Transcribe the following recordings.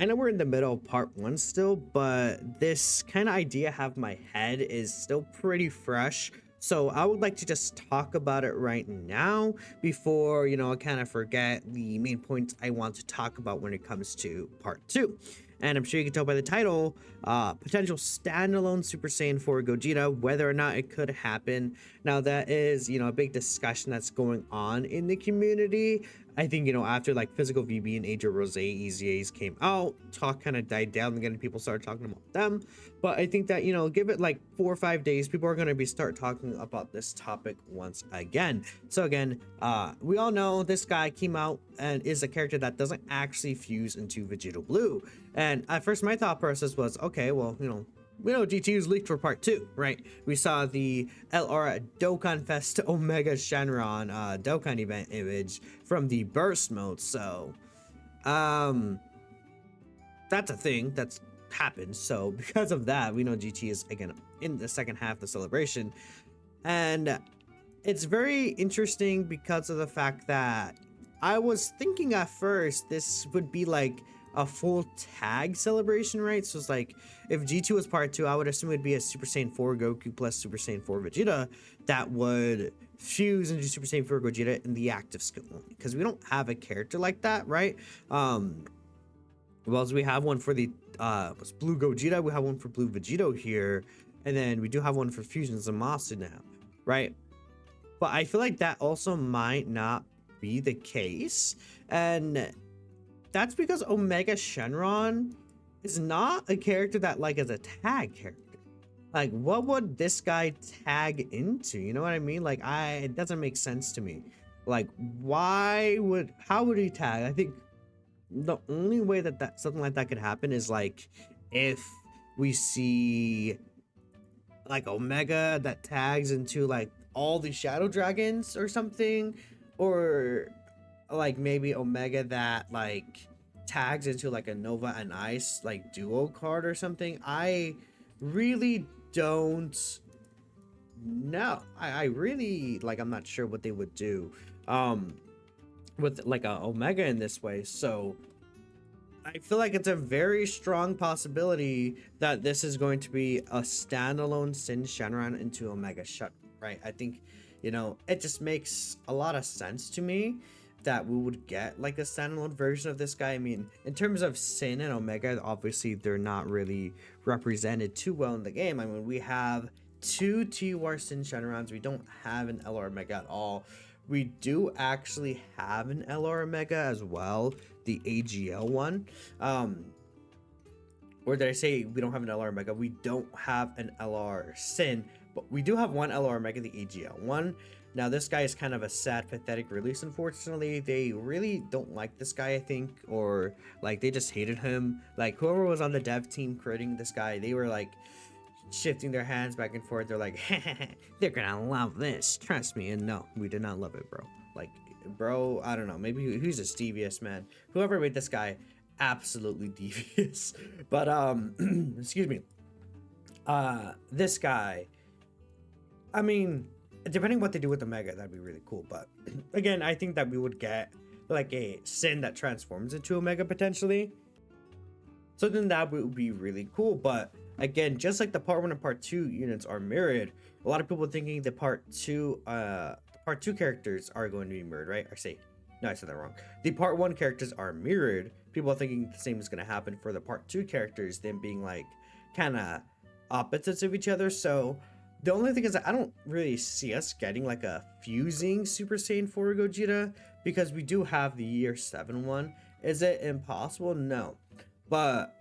I know we're in the middle of part one still, but this kind of idea I have in my head is still pretty fresh. So I would like to just talk about it right now before, I kind of forget the main points I want to talk about when it comes to part two. And I'm sure you can tell by the title, potential standalone Super Saiyan 4 Gogeta, whether or not it could happen. Now that is, a big discussion that's going on in the community. I think, after like Physical VB and Age of Rose EZAs came out, talk kind of died down. Again, people started talking about them. But I think that, give it like 4 or 5 days, people are going to start talking about this topic once again. So again, we all know this guy came out and is a character that doesn't actually fuse into Vegeta Blue. And at first, my thought process was, okay, well, we know GT was leaked for part two, right? We saw the LR Dokkan Fest Omega Shenron Dokkan event image from the burst mode. So, that's a thing that's happened. So because of that, we know GT is again in the second half of the celebration. And it's very interesting because of the fact that I was thinking at first this would be like a full tag celebration, right? So it's like if G2 was part 2, I would assume it'd be a Super Saiyan 4 Goku plus Super Saiyan 4 Vegeta that would fuse into Super Saiyan 4 Gogeta in the active skill only, because we don't have a character like that, right? Well, as we have one for the Blue Gogeta, we have one for Blue Vegito here, and then we do have one for Fusion Zamasu now, right? But I feel like that also might not be the case, and that's because Omega Shenron is not a character that like is a tag character. Like, what would this guy tag into? You know what I mean? Like, it doesn't make sense to me. Like, how would he tag? I think the only way that something like that could happen is like if we see like Omega that tags into like all the Shadow Dragons or something, or like maybe Omega that like tags into like a Nova and Ice like duo card or something. I really don't know. I really like, I'm not sure what they would do with like a Omega in this way. So I feel like it's a very strong possibility that this is going to be a standalone Sin Shenron into Omega Shut, right? I think, it just makes a lot of sense to me that we would get like a standalone version of this guy. I mean, in terms of Sin and Omega, obviously they're not really represented too well in the game. I mean, we have two TUR Sin Shenrons. We don't have an LR Omega at all. We do actually have an LR Omega as well, the AGL one. Or did I say we don't have an LR Omega? We don't have an LR Sin, but we do have one LR Omega, the AGL one. Now, this guy is kind of a sad, pathetic release, unfortunately. They really don't like this guy, I think, or like they just hated him. Like, whoever was on the dev team creating this guy, they were like shifting their hands back and forth. They're like, they're gonna love this, trust me. And no, we did not love it, bro. Like, bro, I don't know, maybe he's just devious, man. Whoever made this guy, absolutely devious. But excuse me, this guy, I mean, depending what they do with Omega, that'd be really cool. But again, I think that we would get like a Sin that transforms into Omega potentially. So then that would be really cool. But again, just like the part 1 and part 2 units are mirrored, a lot of people thinking the part 2 characters are going to be mirrored, right? I said that wrong. The part 1 characters are mirrored. People are thinking the same is going to happen for the part 2 characters, them being like kind of opposites of each other. So the only thing is that I don't really see us getting like a fusing Super Saiyan 4 Gogeta, because we do have the year 7 one. Is it impossible? No. But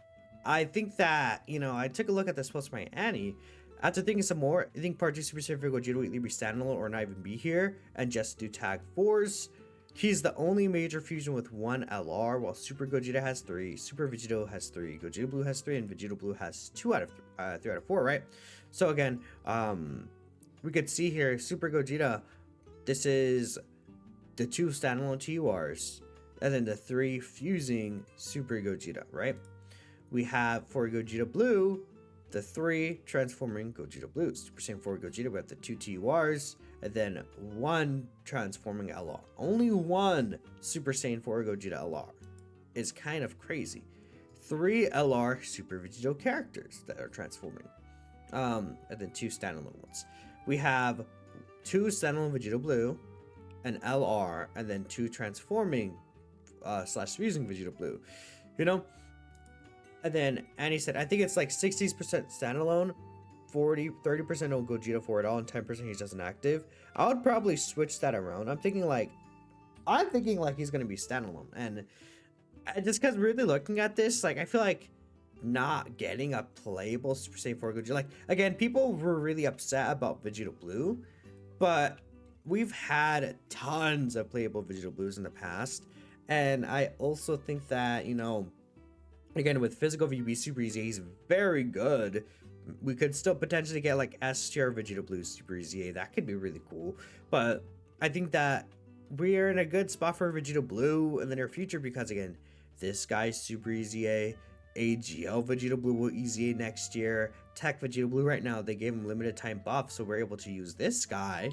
I think that, I took a look at this post by Annie. After thinking some more, I think part 2 Super Saiyan 4 Gogeta will either be standalone or not even be here and just do tag 4s. He's the only major fusion with 1 LR, while Super Gogeta has 3, Super Vegito has 3, Gogeta Blue has 3, and Vegito Blue has 3 out of 4, right? So again, we could see here, Super Gogeta, this is the 2 standalone TURs, and then the 3 fusing Super Gogeta, right? We have for Gogeta Blue, the 3 transforming Gogeta Blue. Super Saiyan 4 Gogeta, we have the 2 TURs, and then 1 transforming LR. Only 1 Super Saiyan 4 Gogeta LR is kind of crazy. 3 LR Super Vegito characters that are transforming. And then 2 standalone ones. We have 2 standalone Vegito Blue, an LR, and then 2 transforming slash fusing Vegito Blue. You know? And then Annie said, I think it's like 60% standalone, 30% on Gogeta for it all, and 10% he's just inactive. I would probably switch that around. I'm thinking like he's gonna be standalone. And just because really looking at this, like I feel like not getting a playable Super Saiyan 4 Gogeta. Like again, people were really upset about Vegeta Blue, but we've had tons of playable Vegeta Blues in the past. And I also think that, you know, again, with physical VB Super Easy, he's very good. We could still potentially get like S tier Vegeta Blue Super Easy. That could be really cool. But I think that we're in a good spot for Vegeta Blue in the near future because, again, this guy's Super Easy A. AGL Vegeta Blue will Easy A next year. Tech Vegeta Blue right now, they gave him limited time buff, so we're able to use this guy.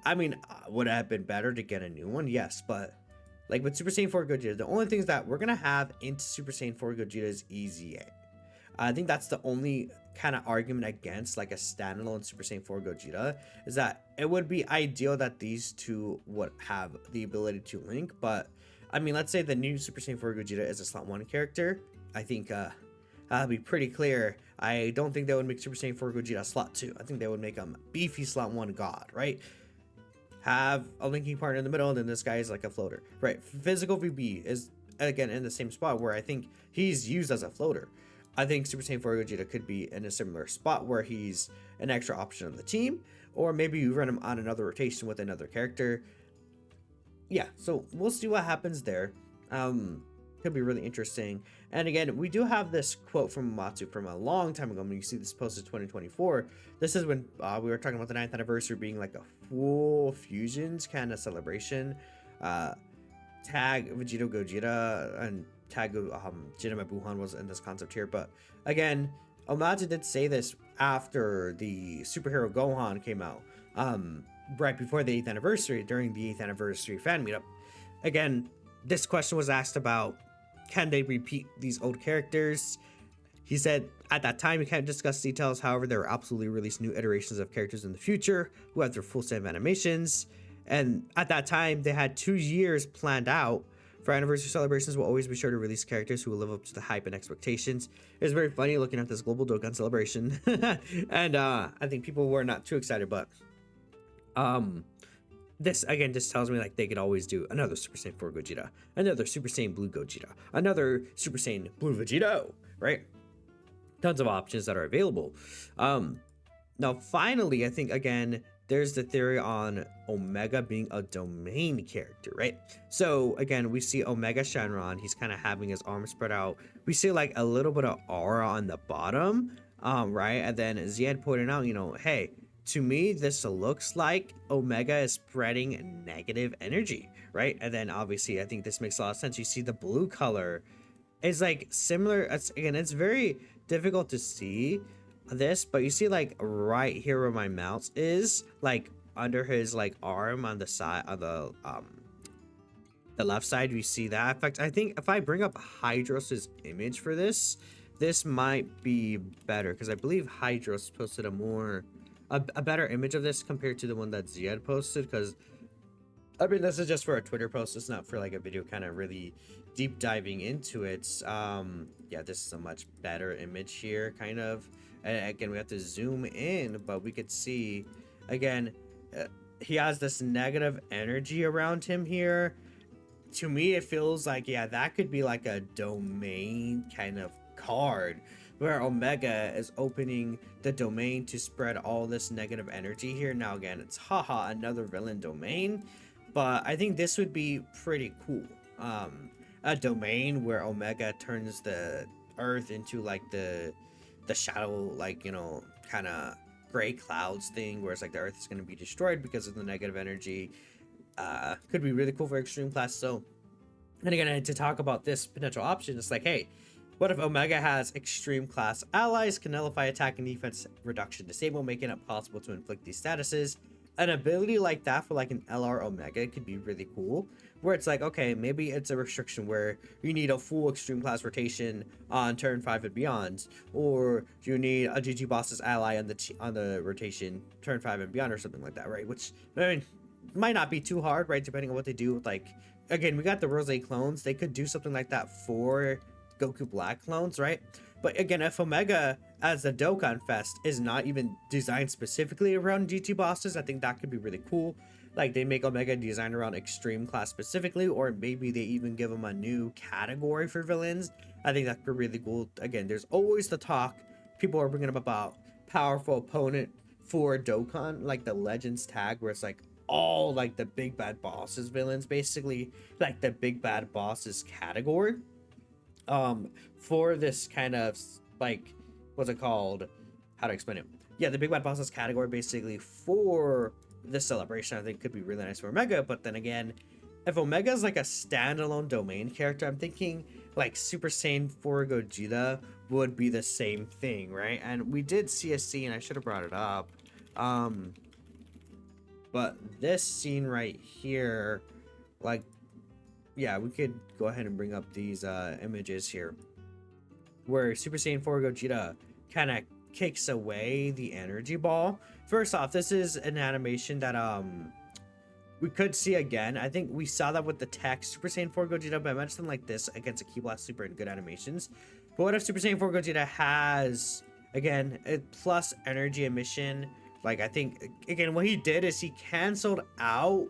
I mean, would it have been better to get a new one? Yes, but like with Super Saiyan 4 Gogeta, the only things that we're going to have into Super Saiyan 4 Gogeta is Easy A. I think that's the only kind of argument against like a standalone Super Saiyan 4 Gogeta, is that it would be ideal that these two would have the ability to link. But I mean, let's say the new Super Saiyan 4 Gogeta is a slot 1 character. I think that'll be pretty clear. I don't think they would make Super Saiyan 4 Gogeta slot 2. I think they would make him beefy slot 1 god, right? Have a linking partner in the middle, and then this guy is like a floater, right? Physical VB is again in the same spot where I think he's used as a floater. I think Super Saiyan 4 Gogeta could be in a similar spot where he's an extra option on the team, or maybe you run him on another rotation with another character. Yeah, so we'll see what happens there. Could be really interesting. And again, we do have this quote from Matsu from a long time ago. When you see this posted 2024, this is when we were talking about the 9th anniversary being like a full fusions kind of celebration. Tag Vegito Gogeta and tag Jinama Buhan was in this concept here. But again, Matsu did say this after the Superhero Gohan came out, right before the 8th anniversary, during the 8th anniversary fan meetup. Again, this question was asked about, can they repeat these old characters? He said, at that time, we can't discuss details. However, there will absolutely release new iterations of characters in the future who have their full set of animations. And at that time, they had 2 years planned out for anniversary celebrations. We'll always be sure to release characters who will live up to the hype and expectations. It was very funny looking at this Global Dokkan celebration. And I think people were not too excited, but this again just tells me like they could always do another Super Saiyan 4 Gogeta, another Super Saiyan Blue Gogeta, another Super Saiyan Blue Vegito, right? Tons of options that are available. Now finally, I think again there's the theory on Omega being a domain character, right? So again, we see Omega Shenron, he's kind of having his arms spread out. We see like a little bit of aura on the bottom, right? And then Ziad pointed out, you know, hey, to me, this looks like Omega is spreading negative energy, right? And then obviously, I think this makes a lot of sense. You see the blue color is like similar. Again, it's very difficult to see this, but you see like right here where my mouse is, like under his like arm on the side of the left side, you see that. In fact, I think if I bring up Hydros's image for this might be better, because I believe Hydros posted a better image of this compared to the one that Ziad posted, because I mean this is just for a Twitter post, it's not for like a video kind of really deep diving into it. Yeah, this is a much better image here, kind of. And again, we have to zoom in, but we could see again he has this negative energy around him here. To me, it feels like, yeah, that could be like a domain kind of card, where Omega is opening the domain to spread all this negative energy here. Now again, it's haha, another villain domain, but I think this would be pretty cool. A domain where Omega turns the Earth into like the shadow, like, you know, kind of gray clouds thing, where it's like the Earth is going to be destroyed because of the negative energy. Could be really cool for Extreme Class. So, and again, to talk about this potential option, it's like, hey, what if Omega has Extreme Class allies, can nullify attack and defense reduction disable, making it possible to inflict these statuses an ability like that for like an LR Omega could be really cool. Where it's like, okay, maybe it's a restriction where you need a full extreme class rotation on turn 5 and beyond, or you need a GG boss's ally on the rotation turn 5 and beyond, or something like that, right? Which, I mean, might not be too hard, right? Depending on what they do with, like, again, we got the Rose clones. They could do something like that for Goku Black clones, right? But again, if Omega as the Dokkan Fest is not even designed specifically around GT bosses, I think that could be really cool. Like, they make Omega designed around extreme class specifically, or maybe they even give them a new category for villains. I think that could be really cool. Again, there's always the talk people are bringing up about powerful opponent for Dokkan, like the Legends tag, where it's like all like the big bad bosses villains, basically like the big bad bosses category. For this kind of like, what's it called, how to explain it, yeah, the big bad bosses category basically for this celebration, I think could be really nice for Omega. But then again, if Omega is like a standalone domain character, I'm thinking like Super Saiyan 4 Gogeta would be the same thing, right? And we did see a scene, I should have brought it up, but this scene right here, like, yeah, we could go ahead and bring up these images here, where Super Saiyan 4 Gogeta kind of kicks away the energy ball. First off, this is an animation that we could see again. I think we saw that with the tech Super Saiyan 4 Gogeta, but I mentioned something like this against a Ki Blast Super and good animations. But what if Super Saiyan 4 Gogeta has, again, a plus energy emission? Like, I think, again, what he did is he canceled out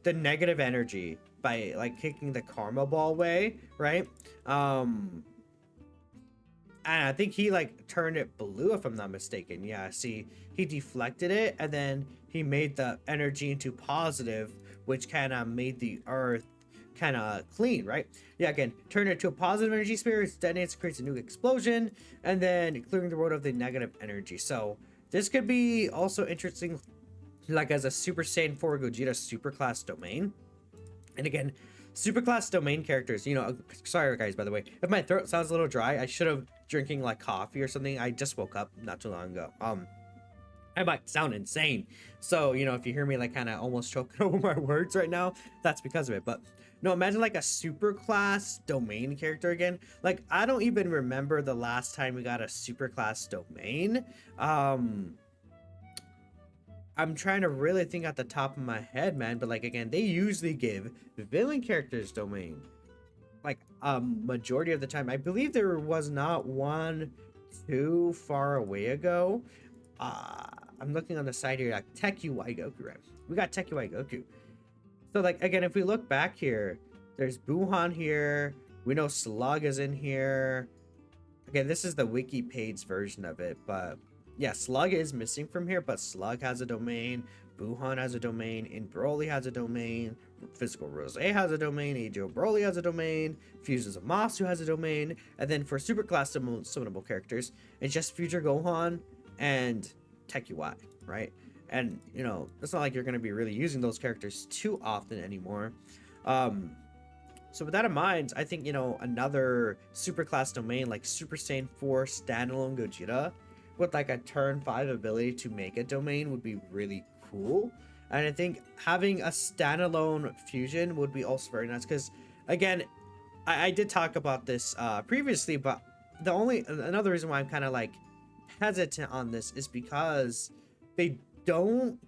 the negative energy by like kicking the karma ball away, right? And I think he like turned it blue, if I'm not mistaken. Yeah, see, he deflected it and then he made the energy into positive, which kind of made the earth kind of clean, right? Yeah, again, turn it to a positive energy sphere, detonates, creates a new explosion, and then clearing the road of the negative energy. So this could be also interesting, like as a Super Saiyan 4 Gogeta superclass domain. And again, superclass domain characters, you know, sorry guys, by the way, if my throat sounds a little dry, I should have drinking like coffee or something. I just woke up not too long ago. I might sound insane, so you know, if you hear me like kind of almost choking over my words right now, that's because of it. But no, imagine like a superclass domain character again. Like, I don't even remember the last time we got a superclass domain. I'm trying to really think at the top of my head, man. But like, again, they usually give villain characters domain. Like, majority of the time. I believe there was not one too far away ago. I'm looking on the side here, like Tech UI Goku, right? We got Tech UI Goku. So like, again, if we look back here, there's Buhan here. We know Slug is in here. Again, this is the wiki page version of it, but yeah, Slug is missing from here, but Slug has a domain, Buhan has a domain, and Broly has a domain, Physical Rose has a domain, Ajo Broly has a domain, Fuses Amasu has a domain, and then for superclass summonable characters, it's just Future Gohan and Tech UI, right? And, you know, it's not like you're going to be really using those characters too often anymore. So with that in mind, I think, you know, another superclass domain like Super Saiyan 4 Standalone Gogeta with like a turn 5 ability to make a domain would be really cool. And I think having a standalone fusion would be also very nice, because again, I did talk about this previously, but another reason why I'm kind of like hesitant on this is because they don't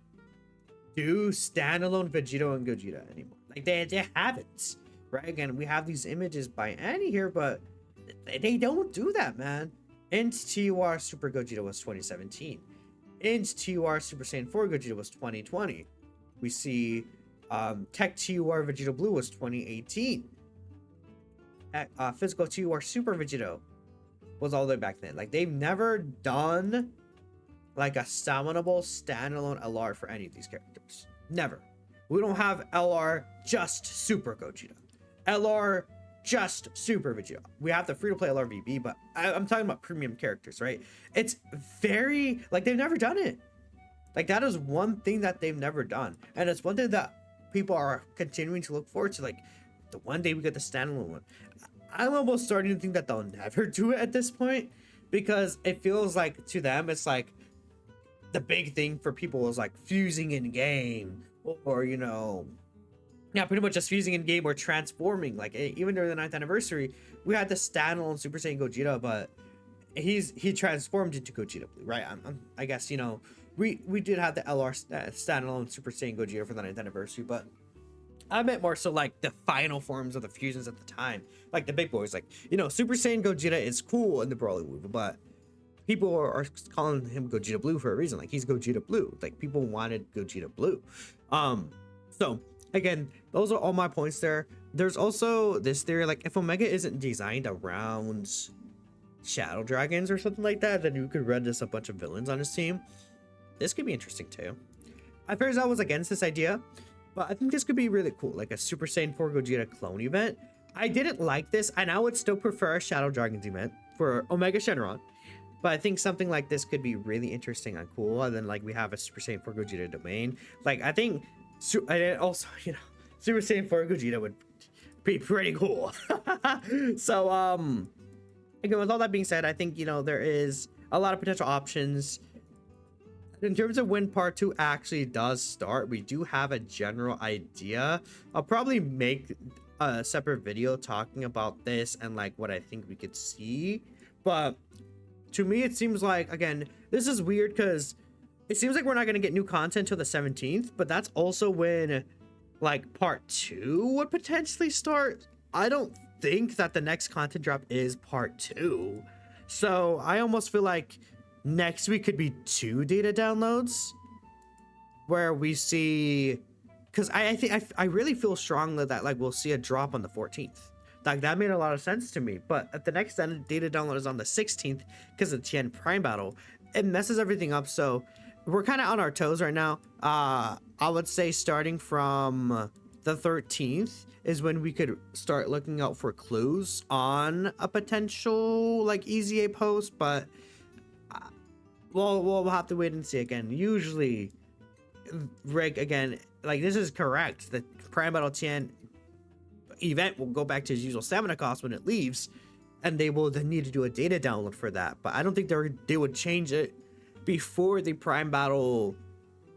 do standalone Vegito and Gogeta anymore. Like, they haven't, right? Again, we have these images by Annie here, but they don't do that, man. Int TUR Super Gogeta was 2017. Int TUR Super Saiyan 4 Gogeta was 2020. We see Tech TUR Vegito Blue was 2018. Physical TUR Super Vegito was all the way back then. Like, they've never done like a summonable standalone LR for any of these characters. Never. We don't have LR just Super Gogeta. LR just Super Vegeta. We have the free-to-play LRVB, but I'm talking about premium characters, right? It's very, like, they've never done it. Like, that is one thing that they've never done. And it's one thing that people are continuing to look forward to. Like, the one day we get the standalone one. I'm almost starting to think that they'll never do it at this point, because it feels like to them, it's like the big thing for people was like fusing in game, or you know, yeah, pretty much just fusing in game or transforming. Like even during the 9th anniversary, we had the standalone Super Saiyan Gogeta, but he transformed into Gogeta Blue, right? I guess, you know, we did have the LR standalone Super Saiyan Gogeta for the 9th anniversary, but I meant more so like the final forms of the fusions at the time, like the big boys. Like, you know, Super Saiyan Gogeta is cool in the Broly movie, but people are calling him Gogeta Blue for a reason. Like, he's Gogeta Blue. Like, people wanted Gogeta Blue. So again, those are all my points there. There's also this theory, like, if Omega isn't designed around shadow dragons or something like that, then you could run just a bunch of villains on his team. This could be interesting too. At first I was against this idea, but I think this could be really cool, like a Super Saiyan 4 Gogeta clone event. I didn't like this, and I would still prefer a Shadow Dragons event for Omega Shenron, but I think something like this could be really interesting and cool. And then like we have a Super Saiyan 4 Gogeta domain. Like, I think also, you know, Super Saiyan 4 Gogeta would be pretty cool. So again, with all that being said, I think, you know, there is a lot of potential options. In terms of when part 2 actually does start, we do have a general idea. I'll probably make a separate video talking about this and like what I think we could see. But to me, it seems like, again, this is weird because it seems like we're not going to get new content till the 17th, but that's also when like part 2 would potentially start. I don't think that the next content drop is part 2. So I almost feel like next week could be 2 data downloads where we see, because I really feel strongly that like we'll see a drop on the 14th. Like, that made a lot of sense to me. But at the next data download is on the 16th because of Tien Prime Battle. It messes everything up. So we're kind of on our toes right now. I would say starting from the 13th is when we could start looking out for clues on a potential like EZA post, but we'll have to wait and see. Again, usually Rick, again, like, this is correct, the Prime Battle Tien event will go back to his usual stamina cost when it leaves, and they will then need to do a data download for that. But I don't think they would change it before the Prime Battle,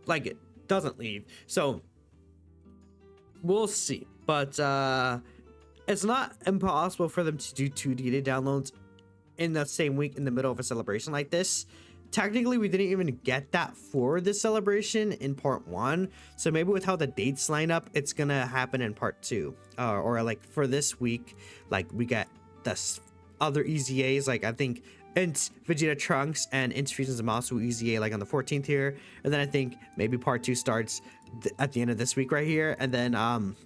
like, it doesn't leave. So we'll see. But it's not impossible for them to do 2 data downloads in the same week in the middle of a celebration like this. Technically, we didn't even get that for this celebration in part 1, so maybe with how the dates line up, it's gonna happen in part 2, or like for this week, like we get this other EZAs, like I think Int Vegeta Trunks and Int Fusion Zamasu EZA like on the 14th here, and then I think maybe part 2 starts at the end of this week right here, and then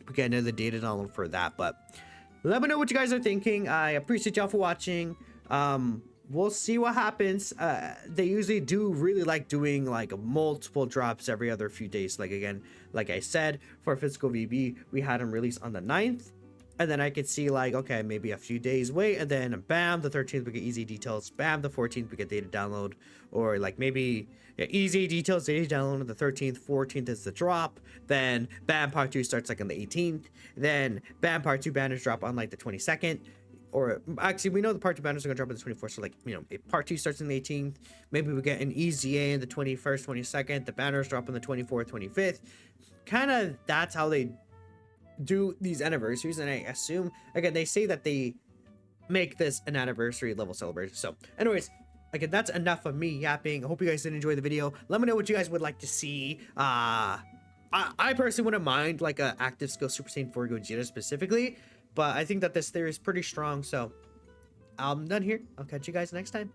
we get another data download for that. But let me know what you guys are thinking. I appreciate y'all for watching. We'll see what happens. They usually do really like doing like multiple drops every other few days. Like, again, like I said, for physical VB, we had them released on the 9th. And then I could see like, okay, maybe a few days wait, and then bam, the 13th we get easy details. Bam, the 14th we get data download. Or like maybe easy details, data download on the 13th, 14th is the drop. Then bam, part 2 starts like on the 18th. Then bam, part 2 banners drop on like the 22nd. Or actually, we know the part 2 banners are gonna drop on the 24th. So like, you know, if part 2 starts on the 18th, maybe we get an EZA in the 21st, 22nd. The banners drop on the 24th, 25th. Kind of that's how they do these anniversaries. And I assume, again, they say that they make this an anniversary level celebration. So anyways, again, that's enough of me yapping. I hope you guys did enjoy the video. Let me know what you guys would like to see. I personally wouldn't mind like a active skill Super Saiyan 4 Gogeta specifically, but I think that this theory is pretty strong. So I'm done here. I'll catch you guys next time.